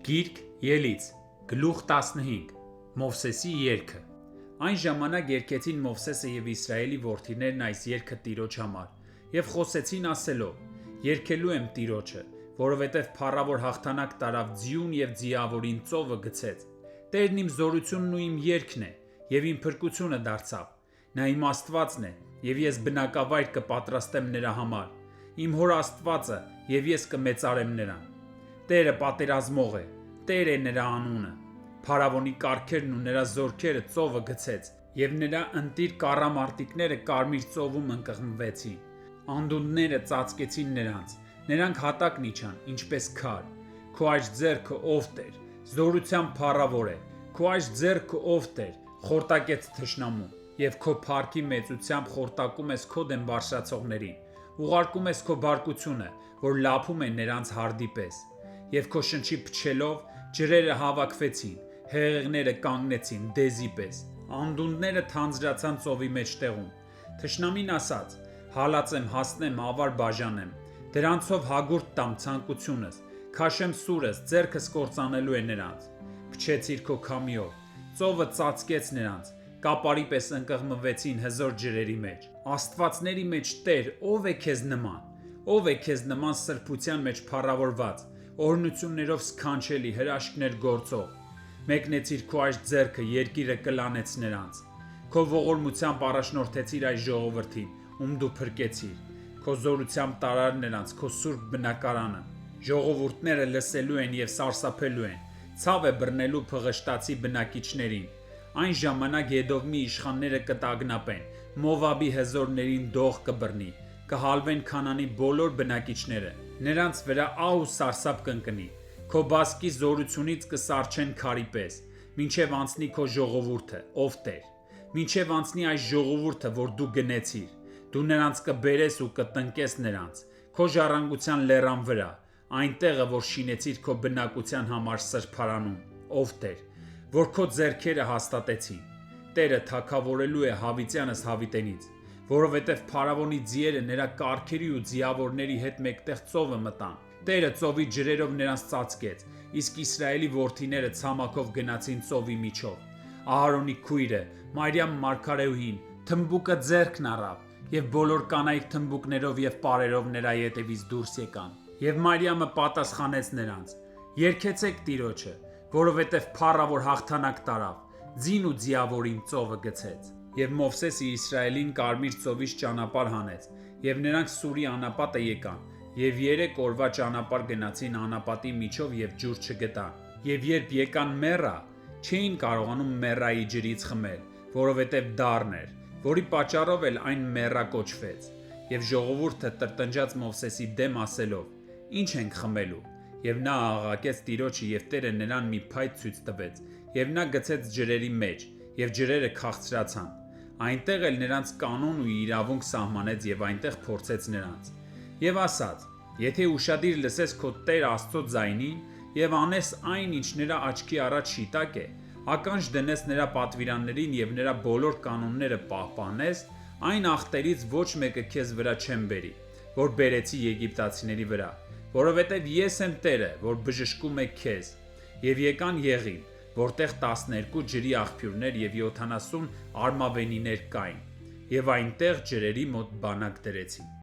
Գիրք Ելից, գլուխ 15, Մովսեսի երգը։ Այն ժամանակ երգեցին Մովսեսը և Իսրայելի որդիներն այս երգը Տիրոջ համար, և խոսեցին ասելով. երգելու եմ Տիրոջը, որովհետև փառավոր հաղթանակ տարավ ձիուն և ձիավորին ծովը գցեց։ Տերն իմ զորությունն ու իմ երգն է, և իմ փրկությունը դարձավ։ Նա իմ Աստվածն է, և ես բնակավայր կպատրաստեմ նրա համար, իմ հոր Աստվածը, և ես կմեծարեմ նրան։ Տերը պատերազմող է, Տեր է նրա անունը։ Փարավոնի կառքերն ու նրա զորքերը ծովը գցեց, և նրա ընտիր կառամարտիկները Կարմիր ծովում ընկղմվեցին։ Անդունդները ծածկեցին նրանց, նրանք հատակն իջան, ինչպես քար։ Քո աջ ձեռքը, ով Տեր, զորությամբ փառավոր է, քո աջ ձեռքը, ով Տեր, խորտակեց թշնամուն, և քո փառքի մեծությամբ խորտակում ես քո դեմ բարձրացողներին, ուղարկում ես քո բարկությունը, որ լափում է նրանց հարդի պես։ Եվ քո շնչի փչելով ջրերը հավաքվեցին, հեղեղները կանգնեցին դեզի պես, անդունդները թանձրացան ծովի մեջտեղում։ Թշնամին ասաց. հալած եմ հասնեմ, ավար բաժանեմ, դրանցով հագուրդ տամ ցանկությունս, քաշեմ սուրս, ձեռքս կործանելու է նրանց։ Փչեցիր քո քամիով, ծովը ծածկեց նրանց, կապարի պես ընկղմվեցին հզոր ջրերի մեջ։ Աստվածների մեջ Տեր, ով է քեզ նման, ով է քեզ նման սրբության մեջ փառավորված, օրհնություններով սքանչելի, հրաշքներ գործող։ Մեկնեցիր քո աջ ձեռքը, երկիրը կլանեց նրանց։ Քո ողորմությամբ առաջնորդեցիր այս ժողովրդին, ում դու փրկեցիր։ Քո զորությամբ տարար նրանց քո սուրբ բնակարանը։ Ժողովուրդները լսելու են և սարսափելու են, ցավ է բռնելու փղշտացի բնակիչներին։ Այն ժամանակ Եդովմի իշխանները կտագնապեն, Մովաբի հզորներին դող կբռնի, կհալվեն Քանանի բոլոր բնակիչները, նրանց վրա ահ ու սարսափ կընկնի։ Քո բասկի զորությունից կսառչեն քարի պես, մինչև անցնի քո ժողովուրդը, ով Տեր, մինչև անցնի այս ժողովուրդը, որ դու գնեցիր։ Դու նրանց կբերես ու կտնկես նրանց, քո ժառանգության լեռան վրա, այն տեղը, որ շինեցիր քո բնակության համար սրբարանում, ով Տեր, որ քո ձեռքերը հաստատեցին։ Տերը թագավորելու է հավիտյանս հավիտենից, որովհետև փարավոնի ձիերը նրա կառքերի ու ձիավորների հետ մեկտեղ ծովը մտան։ Տերը ծովի ջրերով նրանց ծածկեց, իսկ Իսրայելի որդիները ցամաքով գնացին ծովի միջով։ Ահարոնի քույրը, Մարիամ մարգարեուհին, թմբուկը ձեռքն առավ, և բոլոր կանայք թմբուկներով և պարերով նրա ետևից դուրս եկան։ Եվ Մարիամը պատասխանեց նրանց. երգեցեք Տիրոջը, որովհետև փառավոր հաղթանակ տարավ, ձին ու ձիավորին ծովը գցեց։ Եվ Մովսեսը Իսրայելին Կարմիր ծովից ճանապարհ հանեց, և նրանք Սուրի անապատը եկան, և 3 օրվա ճանապարհ գնացին անապատի միջով և ջուր չգտան։ Եվ երբ եկան Մեռա, չէին կարողանում Մեռայի ջրից խմել, որովհետև դառն էր, որի պատճառով էլ այն Մեռա կոչվեց։ Եվ ժողովուրդը տրտնջաց Մովսեսի դեմ ասելով. Ի՞նչ ենք խմելու։ Եվ նա աղաղակեց Տիրոջը, և Տերը նրան մի փայտ ցույց տվեց, և նա գցեց ջրերի մեջ, և ջրերը քաղցրացան։ Այնտեղ էլ նրանց կանոն ու իրավունք սահմանեց և այնտեղ փորձեց նրանց։ Եվ ասաց. եթե ուշադիր լսես քո Տեր Աստծո ձայնին, և անես այն, ինչ նրա աչքի առաջ շիտակ է, ականջ դնես նրա պատվիրաններին և նրա բոլոր կանոնները պահպանես, այն ախտերից ոչ մեկը քեզ վրա չեմ բերի, որ բերեցի եգիպտացիների վրա, որովհետև ես եմ Տերը, որ բժշկում է քեզ։ Եվ եկան Եղիմ, որտեղ 12 ջրի աղբյուրներ և 70 արմավենիներ կային, և այնտեղ ջրերի մոտ բանակ դրեցին։